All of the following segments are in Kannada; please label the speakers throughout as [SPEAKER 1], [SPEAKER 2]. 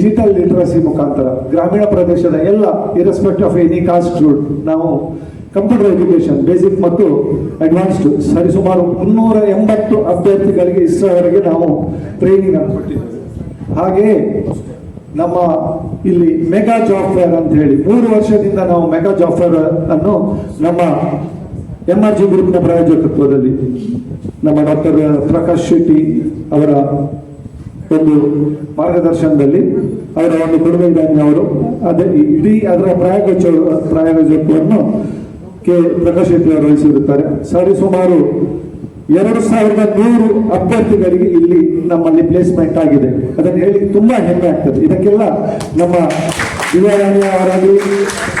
[SPEAKER 1] ಡಿಜಿಟಲ್ ಲಿಟ್ರಸಿ ಮುಖಾಂತರ ಗ್ರಾಮೀಣ ಪ್ರದೇಶದ ಎಲ್ಲ ಇರೆಸ್ಪೆಕ್ಟ್ ಆಫ್ ಎನಿ ಕಾಸ್ಟ್ ರೂಟ್ ನಾವು ಕಂಪ್ಯೂಟರ್ ಎಜುಕೇಶನ್ ಬೇಸಿಕ್ ಮತ್ತು ಅಡ್ವಾನ್ಸ್ಡ್ ಸರಿಸುಮಾರು 380 ಅಭ್ಯರ್ಥಿಗಳಿಗೆ ಇಷ್ಟರವರೆಗೆ ನಾವು ಟ್ರೈನಿಂಗ್ ಅನ್ನು ಕೊಟ್ಟಿದ್ದೇವೆ. ಹಾಗೆಯೇ ನಮ್ಮ ಇಲ್ಲಿ ಮೆಗಾ ಜಾಬ್ ಫೇರ್ ಅಂತ ಹೇಳಿ 3 ವರ್ಷದಿಂದ ನಾವು ಮೆಗಾ ಜಾಬ್ ಫೇರ್ ಅನ್ನು ನಮ್ಮ MRG ಗ್ರೂಪ್ನ ಪ್ರಾಯೋಜಕತ್ವದಲ್ಲಿ ನಮ್ಮ ಡಾಕ್ಟರ್ ಪ್ರಕಾಶ್ ಶೆಟ್ಟಿ ಅವರ ಒಂದು ಮಾರ್ಗದರ್ಶನದಲ್ಲಿ ಅವರ ಒಂದು ಕೊಡುಗೆ ಅವರು ಅದೇ ಇಡೀ ಅದರ ಪ್ರಾಯೋಜಕತ್ವವನ್ನು ಪ್ರಕಾಶ್ ಶೆಟ್ಟಿ ಅವರು ವಹಿಸಿರುತ್ತಾರೆ. ಸರಿಸುಮಾರು 2100 ಅಭ್ಯರ್ಥಿಗಳಿಗೆ ಇಲ್ಲಿ ನಮ್ಮಲ್ಲಿ ಪ್ಲೇಸ್ಮೆಂಟ್ ಆಗಿದೆ. ಅದನ್ನು ಹೇಳಿ ತುಂಬಾ ಹೆಮ್ಮೆ ಆಗ್ತದೆ. ಇದಕ್ಕೆಲ್ಲ ನಮ್ಮ ಯುವರಾಣಿ ಅವರಾಗಲಿ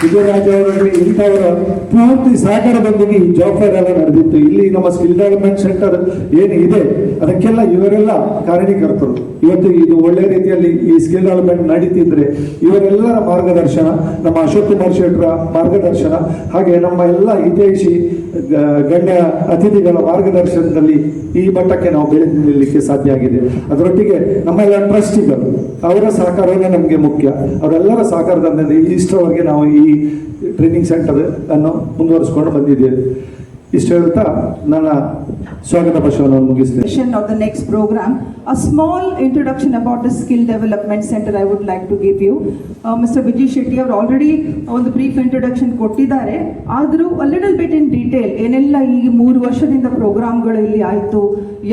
[SPEAKER 1] ವಿಜಯರಾಜ ಅವರಾಗಲಿ ಇಂಥವರ ಪೂರ್ತಿ ಸಹಕಾರದೊಂದಿಗೆ ಈ ಜಾಬ್ ಫೇರ್ ಎಲ್ಲ ನಡೆದಿತ್ತು. ಇಲ್ಲಿ ನಮ್ಮ ಸ್ಕಿಲ್ ಡೆವಲಪ್ಮೆಂಟ್ ಸೆಂಟರ್ ಏನು ಇದೆ ಅದಕ್ಕೆಲ್ಲ ಇವರೆಲ್ಲ ಕಾರಣೀಕರ್ತರು. ಇವತ್ತು ಇದು ಒಳ್ಳೆ ರೀತಿಯಲ್ಲಿ ಈ ಸ್ಕಿಲ್ ಡೆವಲಪ್ಮೆಂಟ್ ನಡೀತಿದ್ರೆ ಇವರೆಲ್ಲರ ಮಾರ್ಗದರ್ಶನ, ನಮ್ಮ ಅಶೋಕ್ ಕುಮಾರ್ ಶೆಟ್ಟರ ಮಾರ್ಗದರ್ಶನ, ಹಾಗೆ ನಮ್ಮ ಎಲ್ಲ ಹಿತೈಷಿ ಗಣ್ಯ ಅತಿಥಿಗಳ ಮಾರ್ಗದರ್ಶನದಲ್ಲಿ ಈ ಮಟ್ಟಕ್ಕೆ ನಾವು ಬೆಳೆದು ನಿಲ್ಲಲಿಕ್ಕೆ ಸಾಧ್ಯ ಆಗಿದೆ. ಅದರೊಟ್ಟಿಗೆ ನಮ್ಮೆಲ್ಲ ಟ್ರಸ್ಟಿಗಳು ಅವರ ಸಹಕಾರವೇ ನಮಗೆ ಮುಖ್ಯ. ಅವರೆಲ್ಲರ ಸಹಕಾರದಿಂದ ಇಷ್ಟರವರೆಗೆ ನಾವು ಈ ಟ್ರೈನಿಂಗ್ ಸೆಂಟರ್ ಅನ್ನು ಮುಂದುವರಿಸಿಕೊಂಡು ಬಂದಿದ್ದೇವೆ. ಇಷ್ಟು ಹೇಳ್ತಾ ನನ್ನ ಸ್ವಾಗತ ಭಾಷಣವನ್ನು ಮುಗಿಸ್ತೇನೆ.
[SPEAKER 2] Of the next program, a small introduction about the skill development center I would like to give you. Mr. Vijay Shetty ಅವರು ಆಲ್ರೆಡಿ ಒಂದು ಬ್ರೀಫ್ ಇಂಟ್ರೊಡಕ್ಷನ್ ಕೊಟ್ಟಿದ್ದಾರೆ. ಆದರೂ a little bit in detail ಏನೆಲ್ಲ ಈ 3 ವರ್ಷದಿಂದ ಪ್ರೋಗ್ರಾಮ್ಗಳು ಇಲ್ಲಿ ಆಯಿತು,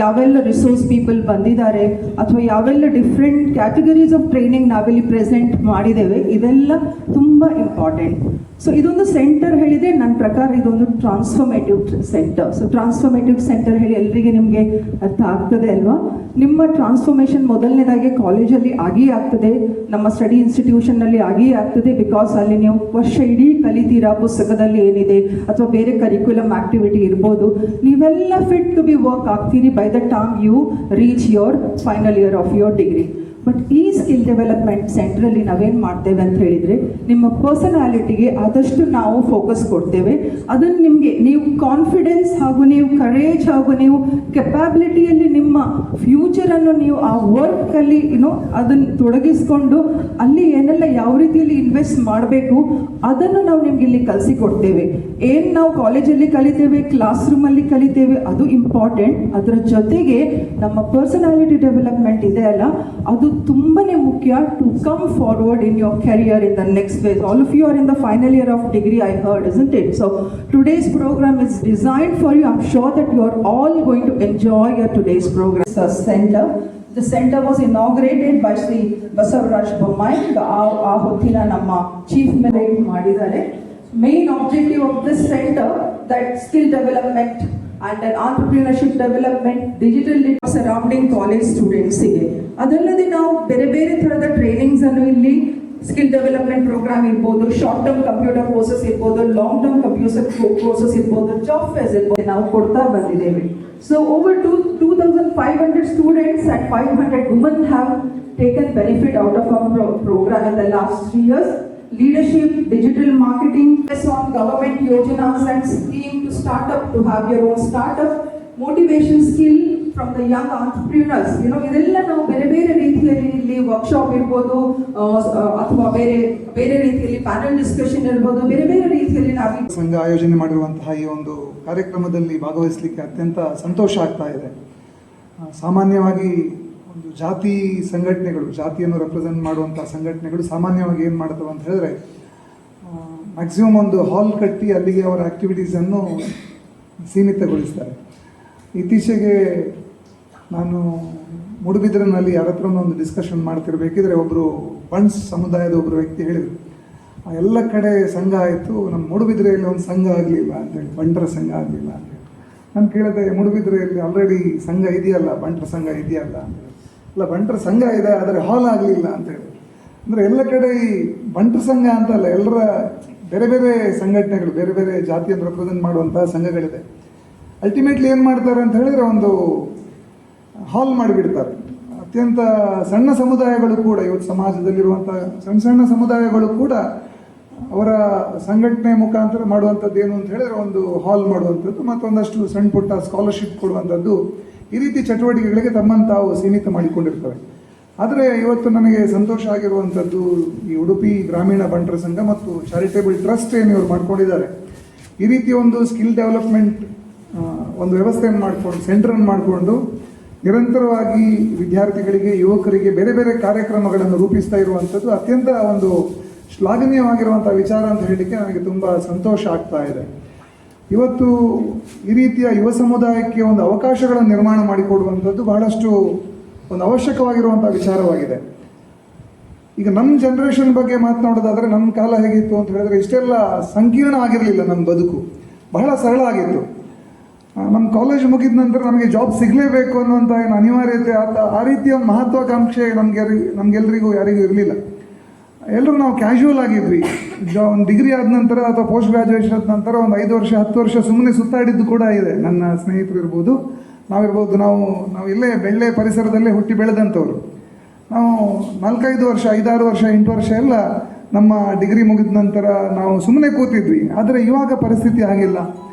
[SPEAKER 2] ಯಾವೆಲ್ಲ ರಿಸೋರ್ಸ್ ಪೀಪಲ್ ಬಂದಿದ್ದಾರೆ, ಅಥವಾ ಯಾವೆಲ್ಲ ಡಿಫ್ರೆಂಟ್ ಕ್ಯಾಟಗರೀಸ್ ಆಫ್ ಟ್ರೈನಿಂಗ್ ನಾವಿಲ್ಲಿ ಪ್ರೆಸೆಂಟ್ ಮಾಡಿದ್ದೇವೆ, ಇದೆಲ್ಲ ತುಂಬ ಇಂಪಾರ್ಟೆಂಟ್. ಸೊ ಇದೊಂದು ಸೆಂಟರ್ ಹೇಳಿದೆ, ನನ್ನ ಪ್ರಕಾರ ಇದೊಂದು transformative centre. So transformative centre ಹೇಳಿ ಎಲ್ಲರಿಗೆ ನಿಮಗೆ ಅರ್ಥ ಆಗ್ತದೆ ಅಲ್ವಾ? ನಿಮ್ಮ ಟ್ರಾನ್ಸ್ಫಾರ್ಮೇಷನ್ ಮೊದಲನೇದಾಗಿ ಕಾಲೇಜಲ್ಲಿ ಆಗಿಯೇ ಆಗ್ತದೆ, ನಮ್ಮ ಸ್ಟಡಿ ಇನ್ಸ್ಟಿಟ್ಯೂಷನ್ನಲ್ಲಿ ಆಗಿಯೇ ಆಗ್ತದೆ. ಬಿಕಾಸ್ ಅಲ್ಲಿ ನೀವು ವರ್ಷ ಇಡೀ ಕಲಿತೀರಾ, ಪುಸ್ತಕದಲ್ಲಿ ಏನಿದೆ ಅಥವಾ ಬೇರೆ ಕರಿಕ್ಯುಲಮ್ ಆಕ್ಟಿವಿಟಿ ಇರ್ಬೋದು, ನೀವೆಲ್ಲ ಫಿಟ್ ಟು ಬಿ ವರ್ಕ್ ಆಗ್ತೀರಿ by the time you reach your final year of your degree. But ಈ ಸ್ಕಿಲ್ ಡೆವಲಪ್ಮೆಂಟ್ ಸೆಂಟ್ರಲ್ಲಿ ನಾವೇನು ಮಾಡ್ತೇವೆ ಅಂತ ಹೇಳಿದರೆ, ನಿಮ್ಮ ಪರ್ಸನಾಲಿಟಿಗೆ ಆದಷ್ಟು ನಾವು ಫೋಕಸ್ ಕೊಡ್ತೇವೆ. ಅದನ್ನು ನಿಮಗೆ ನೀವು ಕಾನ್ಫಿಡೆನ್ಸ್ ಹಾಗೂ ನೀವು ಕರೇಜ್ ಹಾಗೂ ನೀವು ಕೆಪಾಬಿಲಿಟಿಯಲ್ಲಿ ನಿಮ್ಮ ಫ್ಯೂಚರನ್ನು ನೀವು ಆ ವರ್ಕಲ್ಲಿ ಅದನ್ನು ತೊಡಗಿಸ್ಕೊಂಡು ಅಲ್ಲಿ ಏನೆಲ್ಲ ಯಾವ ರೀತಿಯಲ್ಲಿ ಇನ್ವೆಸ್ಟ್ ಮಾಡಬೇಕು ಅದನ್ನು ನಾವು ನಿಮ್ಗೆ ಇಲ್ಲಿ ಕಲಿಸಿಕೊಡ್ತೇವೆ. ಏನು ನಾವು ಕಾಲೇಜಲ್ಲಿ ಕಲಿತೇವೆ, ಕ್ಲಾಸ್ ರೂಮಲ್ಲಿ ಕಲಿತೇವೆ, ಅದು ಇಂಪಾರ್ಟೆಂಟ್. ಅದರ ಜೊತೆಗೆ ನಮ್ಮ ಪರ್ಸನಾಲಿಟಿ ಡೆವಲಪ್ಮೆಂಟ್ ಇದೆ ಅಲ್ಲ, ಅದು ತುಂಬಾನೇ ಮುಖ್ಯ to come forward in your career in the next phase. All of you are in the final year of degree, I heard, isn't it? So today's program is designed for you. I'm sure that you are all going to enjoy your today's program. Center. The center was inaugurated by Sri Basavaraj Bommai. ಆ ಹೊತ್ತಿನ ನಮ್ಮ ಚೀಫ್ ಮಿನಿಸ್ಟರ್ ಮಾಡಿದ್ದಾರೆ. Main objective of this center that skill development and an entrepreneurship development, digital literacy surrounding college students ಗೆ. ಅದಲ್ಲದೆ ನಾವು ಬೇರೆ ಬೇರೆ ಥರದ ಟ್ರೈನಿಂಗ್ಸ್ ಅನ್ನು ಇಲ್ಲಿ ಸ್ಕಿಲ್ ಡೆವಲಪ್ಮೆಂಟ್ ಪ್ರೋಗ್ರಾಮ್ ಇರ್ಬೋದು, ಶಾರ್ಟ್ ಟರ್ಮ್ ಕಂಪ್ಯೂಟರ್ ಕೋರ್ಸಸ್ ಇರ್ಬೋದು, ಲಾಂಗ್ ಟರ್ಮ್ ಕಂಪ್ಯೂಟರ್ ಕೋರ್ಸಸ್ ಇರ್ಬೋದು, ಜಾಬ್ ಫೇಸ್ ಇರ್ಬೋದು, ನಾವು ಕೊಡ್ತಾ ಬಂದಿದ್ದೇವೆ. So over 2,500 students and 500 women have taken benefit out of our program in the last 3 years. Leadership, digital marketing, on government yojanas and scheme to start up, to have your own startup, motivation skill from the young entrepreneurs. ಇದೆಲ್ಲ ನಾವು ಬೇರೆ ಬೇರೆ ರೀತಿಯಲ್ಲಿ ಇಲ್ಲಿ ವರ್ಕ್ಶಾಪ್ ಇರ್ಬೋದು, ಅಥವಾ ಬೇರೆ ರೀತಿಯಲ್ಲಿ ಪ್ಯಾನಲ್ ಡಿಸ್ಕಷನ್ ಇರ್ಬೋದು, ಬೇರೆ ಬೇರೆ ರೀತಿಯಲ್ಲಿ ನಾವು
[SPEAKER 3] ಸಂಘ ಆಯೋಜನೆ ಮಾಡಿರುವಂತಹ ಈ ಒಂದು ಕಾರ್ಯಕ್ರಮದಲ್ಲಿ ಭಾಗವಹಿಸಲಿಕ್ಕೆ ಅತ್ಯಂತ ಸಂತೋಷ ಆಗ್ತಾ ಇದೆ. ಸಾಮಾನ್ಯವಾಗಿ ಒಂದು ಜಾತಿ ಸಂಘಟನೆಗಳು, ಜಾತಿಯನ್ನು ರೆಪ್ರೆಸೆಂಟ್ ಮಾಡುವಂಥ ಸಂಘಟನೆಗಳು ಸಾಮಾನ್ಯವಾಗಿ ಏನು ಮಾಡ್ತವೆ ಅಂತ ಹೇಳಿದ್ರೆ, ಮ್ಯಾಕ್ಸಿಮಮ್ ಒಂದು ಹಾಲ್ ಕಟ್ಟಿ ಅಲ್ಲಿಗೆ ಅವರ ಆ್ಯಕ್ಟಿವಿಟೀಸನ್ನು ಸೀಮಿತಗೊಳಿಸ್ತಾರೆ. ಇತ್ತೀಚೆಗೆ ನಾನು ಮೂಡುಬಿದಿರೆನಲ್ಲಿ ಯಾರ ಹತ್ರ ಒಂದು ಡಿಸ್ಕಷನ್ ಮಾಡ್ತಿರ್ಬೇಕಿದ್ರೆ ಒಬ್ಬರು ಬಂಟ್ಸ್ ಸಮುದಾಯದ ಒಬ್ಬರು ವ್ಯಕ್ತಿ ಹೇಳಿದರು, ಎಲ್ಲ ಕಡೆ ಸಂಘ ಆಯಿತು, ನಮ್ಮ ಮೂಡುಬಿದಿರೆಯಲ್ಲಿ ಒಂದು ಸಂಘ ಆಗಲಿಲ್ಲ ಅಂತೇಳಿ, ಬಂಟರ ಸಂಘ ಆಗಲಿಲ್ಲ ಅಂತೇಳಿ. ನಾನು ಕೇಳಿದೆ, ಮೂಡುಬಿದಿರೆಯಲ್ಲಿ ಆಲ್ರೆಡಿ ಸಂಘ ಇದೆಯಲ್ಲ, ಬಂಟರ ಸಂಘ ಇದೆಯಲ್ಲ ಅಂತೇಳಿ. ಇಲ್ಲ, ಬಂಟರ ಸಂಘ ಇದೆ, ಆದರೆ ಹಾಲ್ ಆಗಲಿಲ್ಲ ಅಂತೇಳಿ. ಅಂದರೆ ಎಲ್ಲ ಕಡೆ ಈ ಬಂಟರ ಸಂಘ ಅಂತಲ್ಲ, ಎಲ್ಲರ ಬೇರೆ ಬೇರೆ ಸಂಘಟನೆಗಳು, ಬೇರೆ ಬೇರೆ ಜಾತಿಯನ್ನು ರೆಪ್ರೆಸೆಂಟ್ ಮಾಡುವಂತಹ ಸಂಘಗಳಿದೆ. ಅಲ್ಟಿಮೇಟ್ಲಿ ಏನು ಮಾಡ್ತಾರೆ ಅಂತ ಹೇಳಿದರೆ, ಒಂದು ಹಾಲ್ ಮಾಡಿಬಿಡ್ತಾರೆ. ಅತ್ಯಂತ ಸಣ್ಣ ಸಮುದಾಯಗಳು ಕೂಡ, ಇವತ್ತು ಸಮಾಜದಲ್ಲಿರುವಂಥ ಸಣ್ಣ ಸಣ್ಣ ಸಮುದಾಯಗಳು ಕೂಡ ಅವರ ಸಂಘಟನೆ ಮುಖಾಂತರ ಮಾಡುವಂಥದ್ದು ಏನು ಅಂತ ಹೇಳಿದರೆ, ಒಂದು ಹಾಲ್ ಮಾಡುವಂಥದ್ದು, ಮತ್ತೊಂದಷ್ಟು ಸಣ್ಣ ಪುಟ್ಟ ಸ್ಕಾಲರ್ಶಿಪ್ ಕೊಡುವಂಥದ್ದು, ಈ ರೀತಿ ಚಟುವಟಿಕೆಗಳಿಗೆ ತಮ್ಮನ್ನು ತಾವು ಸೀಮಿತ ಮಾಡಿಕೊಂಡಿರ್ತವೆ. ಆದರೆ ಇವತ್ತು ನನಗೆ ಸಂತೋಷ ಆಗಿರುವಂಥದ್ದು ಈ ಉಡುಪಿ ಗ್ರಾಮೀಣ ಬಂಟರ ಸಂಘ ಮತ್ತು ಚಾರಿಟೇಬಲ್ ಟ್ರಸ್ಟ್ ಏನು ಇವರು ಮಾಡ್ಕೊಂಡಿದ್ದಾರೆ, ಈ ರೀತಿಯ ಒಂದು ಸ್ಕಿಲ್ ಡೆವಲಪ್ಮೆಂಟ್ ಒಂದು ವ್ಯವಸ್ಥೆಯನ್ನು ಮಾಡಿಕೊಂಡು ಸೆಂಟರನ್ನು ಮಾಡಿಕೊಂಡು ನಿರಂತರವಾಗಿ ವಿದ್ಯಾರ್ಥಿಗಳಿಗೆ ಯುವಕರಿಗೆ ಬೇರೆ ಬೇರೆ ಕಾರ್ಯಕ್ರಮಗಳನ್ನು ರೂಪಿಸ್ತಾ ಇರುವಂಥದ್ದು ಅತ್ಯಂತ ಒಂದು ಶ್ಲಾಘನೀಯವಾಗಿರುವಂಥ ವಿಚಾರ ಅಂತ ಹೇಳಲಿಕ್ಕೆ ನನಗೆ ತುಂಬ ಸಂತೋಷ ಆಗ್ತಾ ಇದೆ. ಇವತ್ತು ಈ ರೀತಿಯ ಯುವ ಸಮುದಾಯಕ್ಕೆ ಒಂದು ಅವಕಾಶಗಳನ್ನು ನಿರ್ಮಾಣ ಮಾಡಿಕೊಡುವಂಥದ್ದು ಬಹಳಷ್ಟು ಒಂದು ಅವಶ್ಯಕವಾಗಿರುವಂಥ ವಿಚಾರವಾಗಿದೆ. ಈಗ ನಮ್ಮ ಜನ್ರೇಷನ್ ಬಗ್ಗೆ ಮಾತನಾಡೋದಾದರೆ ನಮ್ಮ ಕಾಲ ಹೇಗಿತ್ತು ಅಂತ ಹೇಳಿದ್ರೆ ಇಷ್ಟೆಲ್ಲ ಸಂಕೀರ್ಣ ಆಗಿರಲಿಲ್ಲ. ನಮ್ಮ ಬದುಕು ಬಹಳ ಸರಳ ಆಗಿತ್ತು. ನಮ್ಮ ಕಾಲೇಜ್ ಮುಗಿದ ನಂತರ ನಮಗೆ ಜಾಬ್ ಸಿಗಲೇಬೇಕು ಅನ್ನುವಂಥ ಏನು ಅನಿವಾರ್ಯತೆ ಆ ರೀತಿಯ ಮಹತ್ವಾಕಾಂಕ್ಷೆ ನಮಗೆಲ್ಲರಿಗೂ ಯಾರಿಗೂ ಇರಲಿಲ್ಲ. ಎಲ್ಲರೂ ನಾವು ಕ್ಯಾಶುವಲ್ ಆಗಿದ್ವಿ. ಒಂದು ಡಿಗ್ರಿ ಆದ ನಂತರ ಅಥವಾ ಪೋಸ್ಟ್ ಗ್ರಾಜುಯೇಷನ್ ಆದ ನಂತರ ಒಂದು 5 ವರ್ಷ 10 ವರ್ಷ ಸುಮ್ಮನೆ ಸುತ್ತಾಡಿದ್ದು ಕೂಡ ಇದೆ. ನನ್ನ ಸ್ನೇಹಿತರು ಇರ್ಬೋದು, ನಾವಿರ್ಬೋದು, ನಾವು ಇಲ್ಲೇ ಬೆಳ್ಳೆ ಪರಿಸರದಲ್ಲೇ ಹುಟ್ಟಿ ಬೆಳೆದಂಥವ್ರು. ನಾವು 4-5 ವರ್ಷ 5-6 ವರ್ಷ 8 ವರ್ಷ ಎಲ್ಲ ನಮ್ಮ ಡಿಗ್ರಿ ಮುಗಿದ ನಂತರ ನಾವು ಸುಮ್ಮನೆ ಕೂತಿದ್ವಿ. ಆದರೆ ಇವಾಗ ಪರಿಸ್ಥಿತಿ ಆಗಿಲ್ಲ.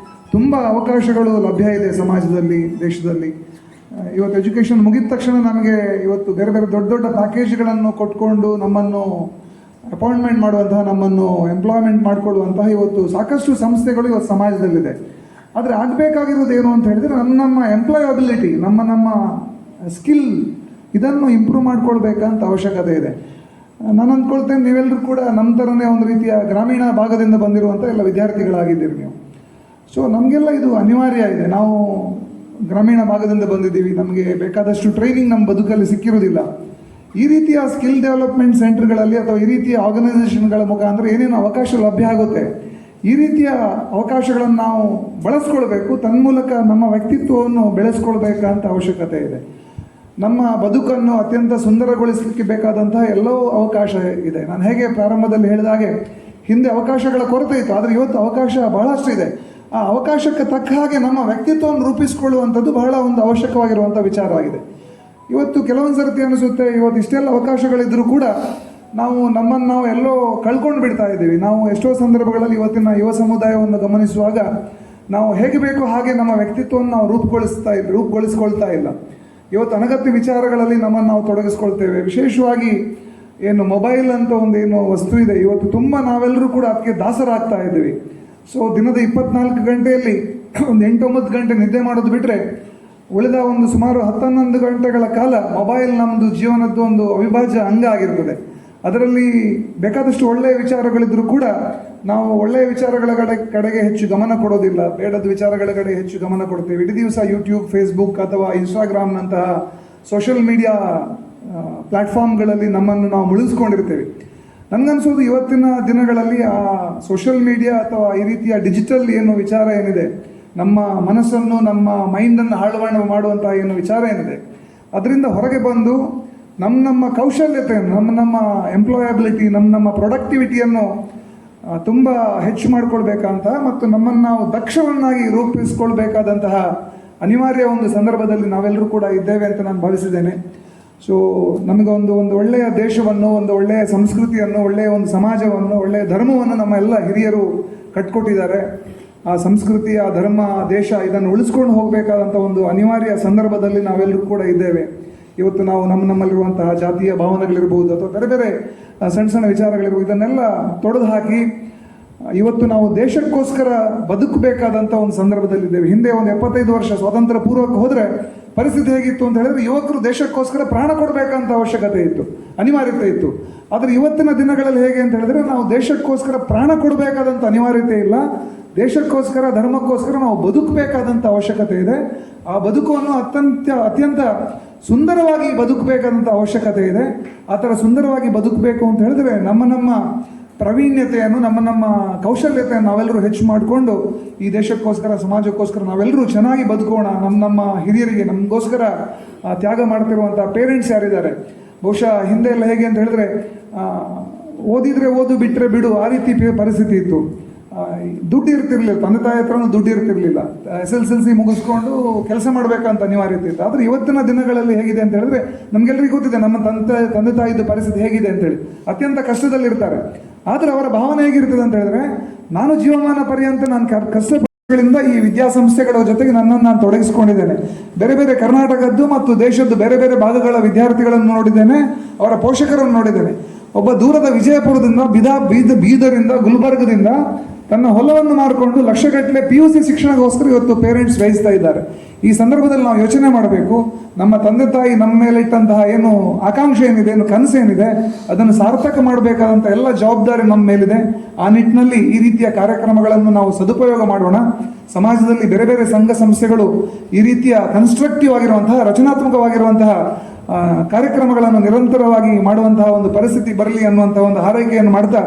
[SPEAKER 3] ತುಂಬ ಅವಕಾಶಗಳು ಲಭ್ಯ ಇದೆ ಸಮಾಜದಲ್ಲಿ, ದೇಶದಲ್ಲಿ. ಇವತ್ತು ಎಜುಕೇಷನ್ ಮುಗಿದ ತಕ್ಷಣ ನಮಗೆ ಇವತ್ತು ಬೇರೆ ಬೇರೆ ದೊಡ್ಡ ದೊಡ್ಡ ಪ್ಯಾಕೇಜ್ಗಳನ್ನು ಕೊಟ್ಕೊಂಡು ನಮ್ಮನ್ನು ಅಪಾಯಿಂಟ್ಮೆಂಟ್ ಮಾಡುವಂತಹ, ನಮ್ಮನ್ನು ಎಂಪ್ಲಾಯ್ಮೆಂಟ್ ಮಾಡಿಕೊಳ್ಳುವಂತಹ ಇವತ್ತು ಸಾಕಷ್ಟು ಸಂಸ್ಥೆಗಳು ಇವತ್ತು ಸಮಾಜದಲ್ಲಿದೆ. ಆದರೆ ಆಗಬೇಕಾಗಿರೋದು ಏನು ಅಂತ ಹೇಳಿದರೆ ನಮ್ಮ ಎಂಪ್ಲಾಯಬಿಲಿಟಿ, ನಮ್ಮ ಸ್ಕಿಲ್ ಇದನ್ನು ಇಂಪ್ರೂವ್ ಮಾಡ್ಕೊಳ್ಬೇಕಂತ ಅವಶ್ಯಕತೆ ಇದೆ. ನಾನು ಅಂದ್ಕೊಳ್ತೇನೆ ನೀವೆಲ್ಲರೂ ಕೂಡ ನಮ್ಮ ಥರನೇ ಒಂದು ರೀತಿಯ ಗ್ರಾಮೀಣ ಭಾಗದಿಂದ ಬಂದಿರುವಂಥ ಎಲ್ಲ ವಿದ್ಯಾರ್ಥಿಗಳಾಗಿದ್ದೀರಿ ನೀವು. ಸೊ ನಮಗೆಲ್ಲ ಇದು ಅನಿವಾರ್ಯ ಇದೆ. ನಾವು ಗ್ರಾಮೀಣ ಭಾಗದಿಂದ ಬಂದಿದ್ದೀವಿ, ನಮಗೆ ಬೇಕಾದಷ್ಟು ಟ್ರೈನಿಂಗ್ ನಮ್ಮ ಬದುಕಲ್ಲಿ ಸಿಕ್ಕಿರೋದಿಲ್ಲ. ಈ ರೀತಿಯ ಸ್ಕಿಲ್ ಡೆವಲಪ್ಮೆಂಟ್ ಸೆಂಟರ್ಗಳಲ್ಲಿ ಅಥವಾ ಈ ರೀತಿಯ ಆರ್ಗನೈಸೇಷನ್ಗಳ ಮುಖಾಂತರ ಏನೇನು ಅವಕಾಶ ಲಭ್ಯ ಆಗುತ್ತೆ, ಈ ರೀತಿಯ ಅವಕಾಶಗಳನ್ನು ನಾವು ಬಳಸ್ಕೊಳ್ಬೇಕು. ತನ್ಮೂಲಕ ನಮ್ಮ ವ್ಯಕ್ತಿತ್ವವನ್ನು ಬೆಳೆಸ್ಕೊಳ್ಬೇಕಂತ ಅವಶ್ಯಕತೆ ಇದೆ. ನಮ್ಮ ಬದುಕನ್ನು ಅತ್ಯಂತ ಸುಂದರಗೊಳಿಸಲಿಕ್ಕೆ ಬೇಕಾದಂತಹ ಎಲ್ಲವೂ ಅವಕಾಶ ಇದೆ. ನಾನು ಹೇಗೆ ಪ್ರಾರಂಭದಲ್ಲಿ ಹೇಳಿದ ಹಾಗೆ ಹಿಂದೆ ಅವಕಾಶಗಳ ಕೊರತೆ ಇತ್ತು, ಆದರೆ ಇವತ್ತು ಅವಕಾಶ ಬಹಳಷ್ಟು ಇದೆ. ಆ ಅವಕಾಶಕ್ಕೆ ತಕ್ಕ ಹಾಗೆ ನಮ್ಮ ವ್ಯಕ್ತಿತ್ವವನ್ನು ರೂಪಿಸಿಕೊಳ್ಳುವಂಥದ್ದು ಬಹಳ ಒಂದು ಅವಶ್ಯಕವಾಗಿರುವಂಥ ವಿಚಾರ ಆಗಿದೆ. ಇವತ್ತು ಕೆಲವೊಂದು ಸರ್ತಿ ಅನಿಸುತ್ತೆ, ಇವತ್ತು ಇಷ್ಟೆಲ್ಲ ಅವಕಾಶಗಳಿದ್ದರೂ ಕೂಡ ನಮ್ಮನ್ನು ನಾವು ಎಲ್ಲೋ ಕಳ್ಕೊಂಡು ಬಿಡ್ತಾ ಇದ್ದೀವಿ. ನಾವು ಎಷ್ಟೋ ಸಂದರ್ಭಗಳಲ್ಲಿ ಇವತ್ತಿನ ಯುವ ಸಮುದಾಯವನ್ನು ಗಮನಿಸುವಾಗ ನಾವು ಹೇಗೆ ಬೇಕೋ ಹಾಗೆ ನಮ್ಮ ವ್ಯಕ್ತಿತ್ವವನ್ನು ನಾವು ರೂಪುಗೊಳಿಸ್ಕೊಳ್ತಾ ಇಲ್ಲ. ಇವತ್ತು ಅನಗತ್ಯ ವಿಚಾರಗಳಲ್ಲಿ ನಮ್ಮನ್ನು ನಾವು ತೊಡಗಿಸ್ಕೊಳ್ತೇವೆ. ವಿಶೇಷವಾಗಿ ಏನು ಮೊಬೈಲ್ ಅಂತ ಒಂದು ಏನು ವಸ್ತು ಇದೆ, ಇವತ್ತು ತುಂಬ ನಾವೆಲ್ಲರೂ ಕೂಡ ಅದಕ್ಕೆ ದಾಸರಾಗ್ತಾ ಇದ್ದೀವಿ. ಸೊ ದಿನದ 24 ಗಂಟೆಯಲ್ಲಿ ಒಂದು 8-9 ಗಂಟೆ ನಿದ್ದೆ ಮಾಡೋದು ಬಿಟ್ಟರೆ ಉಳಿದ ಒಂದು ಸುಮಾರು 10-11 ಗಂಟೆಗಳ ಕಾಲ ಮೊಬೈಲ್ ನಮ್ಮದು ಜೀವನದ್ದು ಒಂದು ಅವಿಭಾಜ್ಯ ಅಂಗ ಆಗಿರ್ತದೆ. ಅದರಲ್ಲಿ ಬೇಕಾದಷ್ಟು ಒಳ್ಳೆಯ ವಿಚಾರಗಳಿದ್ರೂ ಕೂಡ ನಾವು ಒಳ್ಳೆಯ ವಿಚಾರಗಳ ಕಡೆಗೆ ಹೆಚ್ಚು ಗಮನ ಕೊಡೋದಿಲ್ಲ, ಬೇಡದ ವಿಚಾರಗಳ ಕಡೆ ಹೆಚ್ಚು ಗಮನ ಕೊಡ್ತೇವೆ. ಇಡೀ ದಿವಸ ಯೂಟ್ಯೂಬ್, ಫೇಸ್ಬುಕ್ ಅಥವಾ ಇನ್ಸ್ಟಾಗ್ರಾಮ್ನಂತಹ ಸೋಷಿಯಲ್ ಮೀಡಿಯಾ ಪ್ಲ್ಯಾಟ್ಫಾರ್ಮ್ಗಳಲ್ಲಿ ನಮ್ಮನ್ನು ನಾವು ಮುಳುಗಿಸ್ಕೊಂಡಿರ್ತೇವೆ. ನನಗನ್ಸೋದು ಇವತ್ತಿನ ದಿನಗಳಲ್ಲಿ ಆ ಸೋಷಿಯಲ್ ಮೀಡಿಯಾ ಅಥವಾ ಈ ರೀತಿಯ ಡಿಜಿಟಲ್ ಏನು ವಿಚಾರ ಏನಿದೆ, ನಮ್ಮ ಮನಸ್ಸನ್ನು ನಮ್ಮ ಮೈಂಡನ್ನು ಹಾಳು ಮಾಡುವಂಥ ಏನು ವಿಚಾರ ಏನಿದೆ, ಅದರಿಂದ ಹೊರಗೆ ಬಂದು ನಮ್ಮ ಕೌಶಲ್ಯತೆಯನ್ನು, ನಮ್ಮ ಎಂಪ್ಲಾಯಬಿಲಿಟಿ, ನಮ್ಮ ಪ್ರೊಡಕ್ಟಿವಿಟಿಯನ್ನು ತುಂಬ ಹೆಚ್ಚು ಮಾಡಿಕೊಳ್ಬೇಕಂತ ಮತ್ತು ನಮ್ಮನ್ನು ನಾವು ದಕ್ಷವನ್ನಾಗಿ ರೂಪಿಸ್ಕೊಳ್ಬೇಕಾದಂತಹ ಅನಿವಾರ್ಯ ಒಂದು ಸಂದರ್ಭದಲ್ಲಿ ನಾವೆಲ್ಲರೂ ಕೂಡ ಇದ್ದೇವೆ ಅಂತ ನಾನು ಭಾವಿಸಿದ್ದೇನೆ. ಸೊ ನಮಗೆ ಒಂದು ಒಳ್ಳೆಯ ದೇಶವನ್ನು, ಒಂದು ಒಳ್ಳೆಯ ಸಂಸ್ಕೃತಿಯನ್ನು, ಒಳ್ಳೆಯ ಒಂದು ಸಮಾಜವನ್ನು, ಒಳ್ಳೆಯ ಧರ್ಮವನ್ನು ನಮ್ಮ ಎಲ್ಲ ಹಿರಿಯರು ಕಟ್ಕೊಟ್ಟಿದ್ದಾರೆ. ಆ ಸಂಸ್ಕೃತಿ, ಆ ಧರ್ಮ, ದೇಶ ಇದನ್ನು ಉಳಿಸ್ಕೊಂಡು ಹೋಗಬೇಕಾದಂಥ ಒಂದು ಅನಿವಾರ್ಯ ಸಂದರ್ಭದಲ್ಲಿ ನಾವೆಲ್ಲರೂ ಕೂಡ ಇದ್ದೇವೆ. ಇವತ್ತು ನಾವು ನಮ್ಮಲ್ಲಿರುವಂತಹ ಜಾತಿಯ ಭಾವನೆಗಳಿರ್ಬೋದು ಅಥವಾ ಬೇರೆ ಬೇರೆ ಸಣ್ಣ ಸಣ್ಣ ವಿಚಾರಗಳಿರ್ಬೋದು, ಇದನ್ನೆಲ್ಲ ತೊಡೆದು ಹಾಕಿ ಇವತ್ತು ನಾವು ದೇಶಕ್ಕೋಸ್ಕರ ಬದುಕಬೇಕಾದಂಥ ಒಂದು ಸಂದರ್ಭದಲ್ಲಿದ್ದೇವೆ. ಹಿಂದೆ ಒಂದು 75 ವರ್ಷ ಸ್ವಾತಂತ್ರ್ಯ ಪೂರ್ವಕ್ಕೆ ಹೋದರೆ ಪರಿಸ್ಥಿತಿ ಹೇಗಿತ್ತು ಅಂತ ಹೇಳಿದ್ರೆ ಯುವಕರು ದೇಶಕ್ಕೋಸ್ಕರ ಪ್ರಾಣ ಕೊಡಬೇಕಂತ ಅವಶ್ಯಕತೆ ಇತ್ತು, ಅನಿವಾರ್ಯತೆ ಇತ್ತು. ಆದರೆ ಇವತ್ತಿನ ದಿನಗಳಲ್ಲಿ ಹೇಗೆ ಅಂತ ಹೇಳಿದ್ರೆ ನಾವು ದೇಶಕ್ಕೋಸ್ಕರ ಪ್ರಾಣ ಕೊಡಬೇಕಾದಂಥ ಅನಿವಾರ್ಯತೆ ಇಲ್ಲ, ದೇಶಕ್ಕೋಸ್ಕರ ಧರ್ಮಕ್ಕೋಸ್ಕರ ನಾವು ಬದುಕಬೇಕಾದಂಥ ಅವಶ್ಯಕತೆ ಇದೆ. ಆ ಬದುಕನ್ನು ಅತ್ಯಂತ ಸುಂದರವಾಗಿ ಬದುಕಬೇಕಾದಂಥ ಅವಶ್ಯಕತೆ ಇದೆ. ಆ ಥರ ಸುಂದರವಾಗಿ ಬದುಕಬೇಕು ಅಂತ ಹೇಳಿದ್ರೆ ನಮ್ಮ ಪ್ರವೀಣ್ಯತೆಯನ್ನು, ನಮ್ಮ ಕೌಶಲ್ಯತೆಯನ್ನು ನಾವೆಲ್ಲರೂ ಹೆಚ್ಚು ಮಾಡಿಕೊಂಡು ಈ ದೇಶಕ್ಕೋಸ್ಕರ, ಸಮಾಜಕ್ಕೋಸ್ಕರ ನಾವೆಲ್ಲರೂ ಚೆನ್ನಾಗಿ ಬದುಕೋಣ. ನಮ್ಮ ಹಿರಿಯರಿಗೆ, ನಮಗೋಸ್ಕರ ತ್ಯಾಗ ಮಾಡ್ತಿರುವಂಥ ಪೇರೆಂಟ್ಸ್ ಯಾರಿದ್ದಾರೆ, ಬಹುಶಃ ಹಿಂದೆ ಎಲ್ಲ ಹೇಗೆ ಅಂತ ಹೇಳಿದ್ರೆ ಓದಿದರೆ ಓದು, ಬಿಟ್ಟರೆ ಬಿಡು, ಆ ರೀತಿ ಪರಿಸ್ಥಿತಿ ಇತ್ತು. ದುಡ್ಡು ಇರ್ತಿರ್ಲಿಲ್ಲ, ತಂದೆ ತಾಯಿ ಹತ್ರನೂ ದುಡ್ಡು ಇರ್ತಿರ್ಲಿಲ್ಲ. SSLC ಮುಗಿಸ್ಕೊಂಡು ಕೆಲಸ ಮಾಡಬೇಕಂತ ಅನಿವಾರ್ಯತೆ ಇತ್ತು. ಆದರೆ ಇವತ್ತಿನ ದಿನಗಳಲ್ಲಿ ಹೇಗಿದೆ ಅಂತ ಹೇಳಿದ್ರೆ ನಮಗೆಲ್ಲರಿಗೂ ಗೊತ್ತಿದೆ ನಮ್ಮ ತಂದೆ ತಾಯಿದ್ದು ಪರಿಸ್ಥಿತಿ ಹೇಗಿದೆ ಅಂತೇಳಿ. ಅತ್ಯಂತ ಕಷ್ಟದಲ್ಲಿರ್ತಾರೆ. ಆದರೆ ಅವರ ಭಾವನೆ ಹೇಗಿರ್ತದೆ ಅಂತ ಹೇಳಿದ್ರೆ ನಾನು ಜೀವಮಾನ ಪರ್ಯಂತ ನಾನು ಕಷ್ಟ ಗಳಿಂದ ಈ ವಿದ್ಯಾಸಂಸ್ಥೆಗಳ ಜೊತೆಗೆ ನನ್ನನ್ನು ನಾನು ತೊಡಗಿಸಿಕೊಂಡಿದ್ದೇನೆ. ಬೇರೆ ಬೇರೆ ಕರ್ನಾಟಕದ್ದು ಮತ್ತು ದೇಶದ ಬೇರೆ ಬೇರೆ ಭಾಗಗಳ ವಿದ್ಯಾರ್ಥಿಗಳನ್ನು ನೋಡಿದ್ದೇನೆ, ಅವರ ಪೋಷಕರನ್ನು ನೋಡಿದ್ದೇನೆ. ಒಬ್ಬ ದೂರದ ವಿಜಯಪುರದಿಂದ ಬೀದರಿಂದ ಗುಲ್ಬರ್ಗದಿಂದ ತನ್ನ ಹೊಲವನ್ನು ಮಾರಿಕೊಂಡು ಲಕ್ಷಗಟ್ಟಲೆ PUC ಶಿಕ್ಷಣಕ್ಕೋಸ್ಕರ ಇವತ್ತು ಪೇರೆಂಟ್ಸ್ ವ್ಯಯಿಸ್ತಾ ಇದ್ದಾರೆ. ಈ ಸಂದರ್ಭದಲ್ಲಿ ನಾವು ಯೋಚನೆ ಮಾಡಬೇಕು, ನಮ್ಮ ತಂದೆ ತಾಯಿ ನಮ್ಮ ಮೇಲೆ ಇಟ್ಟಂತಹ ಏನು ಆಕಾಂಕ್ಷೆ ಏನಿದೆ, ಏನು ಕನಸು ಏನಿದೆ, ಅದನ್ನು ಸಾರ್ಥಕ ಮಾಡಬೇಕಾದಂಥ ಎಲ್ಲ ಜವಾಬ್ದಾರಿ ನಮ್ಮ ಮೇಲಿದೆ. ಆ ನಿಟ್ಟಿನಲ್ಲಿ ಈ ರೀತಿಯ ಕಾರ್ಯಕ್ರಮಗಳನ್ನು ನಾವು ಸದುಪಯೋಗ ಮಾಡೋಣ. ಸಮಾಜದಲ್ಲಿ ಬೇರೆ ಬೇರೆ ಸಂಘ ಸಂಸ್ಥೆಗಳು ಈ ರೀತಿಯ ಕನ್ಸ್ಟ್ರಕ್ಟಿವ್ ಆಗಿರುವಂತಹ, ರಚನಾತ್ಮಕವಾಗಿರುವಂತಹ ಕಾರ್ಯಕ್ರಮಗಳನ್ನು ನಿರಂತರವಾಗಿ ಮಾಡುವಂತಹ ಒಂದು ಪರಿಸ್ಥಿತಿ ಬರಲಿ ಅನ್ನುವಂತಹ ಒಂದು ಹಾರೈಕೆಯನ್ನು ಮಾಡ್ತಾ,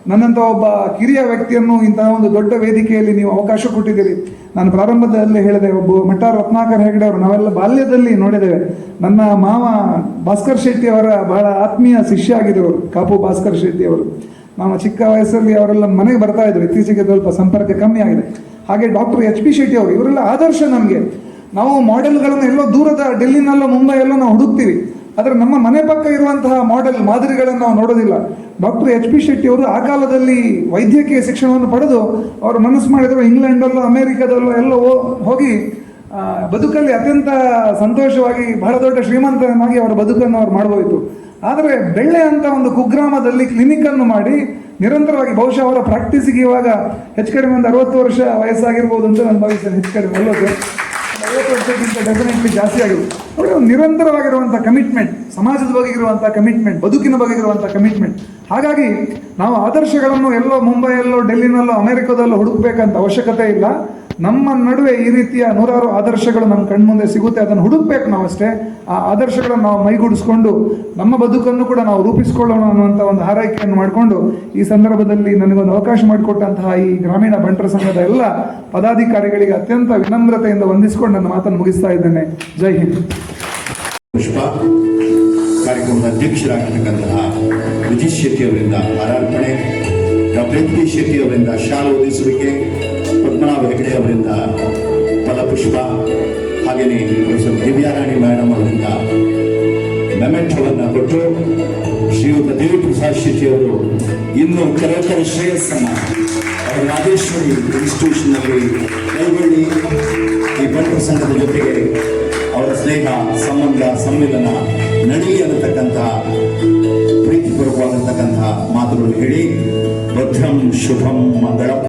[SPEAKER 3] ನನ್ನಂಥ ಒಬ್ಬ ಕಿರಿಯ ವ್ಯಕ್ತಿಯನ್ನು ಇಂತಹ ಒಂದು ದೊಡ್ಡ ವೇದಿಕೆಯಲ್ಲಿ ನೀವು ಅವಕಾಶ ಕೊಟ್ಟಿದ್ದೀರಿ. ನಾನು ಪ್ರಾರಂಭದಲ್ಲಿ ಹೇಳಿದೆ, ಒಬ್ಬ ಮಠಾರ್ ರತ್ನಾಕರ್ ಹೆಗಡೆ ಅವರು ನಾವೆಲ್ಲ ಬಾಲ್ಯದಲ್ಲಿ ನೋಡಿದ್ದೇವೆ. ನನ್ನ ಮಾವ ಭಾಸ್ಕರ್ ಶೆಟ್ಟಿ ಅವರ ಬಹಳ ಆತ್ಮೀಯ ಶಿಷ್ಯ ಆಗಿದ್ದವರು, ಕಾಪು ಭಾಸ್ಕರ್ ಶೆಟ್ಟಿ ಅವರು. ನಾವು ಚಿಕ್ಕ ವಯಸ್ಸಲ್ಲಿ ಅವರೆಲ್ಲ ಮನೆಗೆ ಬರ್ತಾ ಇದ್ರು, ಇತ್ತೀಚೆಗೆ ಸ್ವಲ್ಪ ಸಂಪರ್ಕ ಕಮ್ಮಿ ಆಗಿದೆ. ಹಾಗೆ ಡಾಕ್ಟರ್ HP ಶೆಟ್ಟಿ ಅವರು, ಇವರೆಲ್ಲ ಆದರ್ಶ ನಮಗೆ. ನಾವು ಮಾಡೆಲ್ಗಳನ್ನು ಎಲ್ಲೋ ದೂರದ ಡೆಲ್ಲಿನಲ್ಲೋ ಮುಂಬೈಯಲ್ಲೋ ನಾವು ಹುಡುಕ್ತೀವಿ, ಆದರೆ ನಮ್ಮ ಮನೆ ಪಕ್ಕ ಇರುವಂತಹ ಮಾದರಿಗಳನ್ನು ನಾವು ನೋಡೋದಿಲ್ಲ. ಡಾಕ್ಟರ್ HP ಶೆಟ್ಟಿ ಅವರು ಆ ಕಾಲದಲ್ಲಿ ವೈದ್ಯಕೀಯ ಶಿಕ್ಷಣವನ್ನು ಪಡೆದು ಅವರು ಮನಸ್ಸು ಮಾಡಿದರು ಇಂಗ್ಲೆಂಡಲ್ಲೋ ಅಮೆರಿಕದಲ್ಲೋ ಎಲ್ಲ ಹೋಗಿ ಬದುಕಲ್ಲಿ ಅತ್ಯಂತ ಸಂತೋಷವಾಗಿ ಬಹಳ ದೊಡ್ಡ ಶ್ರೀಮಂತನಾಗಿ ಅವರ ಬದುಕನ್ನು ಅವ್ರು ಮಾಡಬಹುದು. ಆದರೆ ಬೆಳ್ಳೆ ಅಂತ ಒಂದು ಕುಗ್ರಾಮದಲ್ಲಿ ಕ್ಲಿನಿಕನ್ನು ಮಾಡಿ ನಿರಂತರವಾಗಿ, ಬಹುಶಃ ಅವರ ಪ್ರಾಕ್ಟೀಸಿಗೆ ಇವಾಗ ಹೆಚ್ಚು ಕಡಿಮೆ ಒಂದು 60 ವರ್ಷ ವಯಸ್ಸಾಗಿರ್ಬೋದು ಅಂತ ನಾನು ಭಾವಿಸ್ತೇನೆ. ಹೆಚ್ಚು ಕಡಿಮೆ 50 ವರ್ಷಕ್ಕಿಂತ ಡೆಫಿನೆಟ್ಲಿ ಜಾಸ್ತಿ ಆಗಿದೆ. ಅವರಿಗೆ ಒಂದು ನಿರಂತರವಾಗಿರುವಂಥ ಕಮಿಟ್ಮೆಂಟ್, ಸಮಾಜದ ಬಗ್ಗೆ ಇರುವಂಥ ಕಮಿಟ್ಮೆಂಟ್, ಬದುಕಿನ ಬಗ್ಗೆ ಇರುವಂಥ ಕಮಿಟ್ಮೆಂಟ್. ಹಾಗಾಗಿ ನಾವು ಆದರ್ಶಗಳನ್ನು ಎಲ್ಲೋ ಮುಂಬೈಯಲ್ಲೋ ಡೆಲ್ಲಿನಲ್ಲೋ ಅಮೆರಿಕದಲ್ಲೋ ಹುಡುಕ್ಬೇಕಂತ ಅವಶ್ಯಕತೆ ಇಲ್ಲ. ನಮ್ಮ ನಡುವೆ ಈ ರೀತಿಯ ನೂರಾರು ಆದರ್ಶಗಳು ನಮ್ಮ ಕಣ್ಮುಂದೆ ಸಿಗುತ್ತೆ, ಅದನ್ನು ಹುಡುಕ್ಬೇಕು ನಾವು ಅಷ್ಟೇ. ಆ ಆದರ್ಶಗಳನ್ನು ನಾವು ಮೈಗೂಡಿಸ್ಕೊಂಡು ನಮ್ಮ ಬದುಕನ್ನು ಕೂಡ ನಾವು ರೂಪಿಸಿಕೊಳ್ಳೋಣ ಅನ್ನುವಂಥ ಒಂದು ಹಾರೈಕೆಯನ್ನು ಮಾಡಿಕೊಂಡು, ಈ ಸಂದರ್ಭದಲ್ಲಿ ನನಗೊಂದು ಅವಕಾಶ ಮಾಡಿಕೊಟ್ಟಂತಹ ಈ ಗ್ರಾಮೀಣ ಬಂಟರ ಸಂಘದ ಎಲ್ಲ ಪದಾಧಿಕಾರಿಗಳಿಗೆ ಅತ್ಯಂತ ವಿನಮ್ರತೆಯಿಂದ ವಂದಿಸಿಕೊಂಡು ನನ್ನ ಮಾತನ್ನು ಮುಗಿಸ್ತಾ ಇದ್ದೇನೆ. ಜೈ ಹಿಂದ್.
[SPEAKER 4] ಪುಷ್ಪ ಕಾರ್ಯಕ್ರಮದ ಅಧ್ಯಕ್ಷರಾಗಿರ್ತಕ್ಕಂತಹ ವಿಜಯ್ ಶೆಟ್ಟಿ ಅವರಿಂದ ಹಾರಾರ್ಪಣೆ, ಡಾಕ್ಟರ್ HP ಶೆಟ್ಟಿ ಅವರಿಂದ ಶಾಲು ಓದಿಸುವಿಕೆ, ಪದ್ಮನಾಭ ಹೆಗಡೆ ಅವರಿಂದ ಫಲಪುಷ್ಪ, ಹಾಗೆಯೇ ಪ್ರೊಫೆಸರ್ ದಿವ್ಯಾರಾಣಿ ಮೇಡಮ್ ಅವರಿಂದ ಮೆಮೆಂಟೋವನ್ನು ಕೊಟ್ಟು, ಶ್ರೀಯುತ ದೇವಿ ಪ್ರಸಾದ್ ಶೆಟ್ಟಿ ಅವರು ಇನ್ನು ಕರೋಕರ ಶ್ರೇಯಸ್ಸನ್ನು ಅವರ ರಾಜೇಶ್ವರಿ ಇನ್ಸ್ಟಿಟ್ಯೂಷನ್ನಲ್ಲಿ ಕೈಗೊಳ್ಳಿ ಈ ಬಂಟರ ಸಂಘದ ಜೊತೆಗೆ ಅವರ ಸ್ನೇಹ, ಸಂಬಂಧ, ಸಮ್ಮಿಲನ ನಡೀಲಿ ಅನ್ನತಕ್ಕಂಥ ಪ್ರೀತಿಪೂರ್ವಕವಾಗಿರ್ತಕ್ಕಂಥ ಮಾತುಗಳು ಹೇಳಿ ಭದ್ರಂ ಶುಭಂ ಮಂಗಳಂ.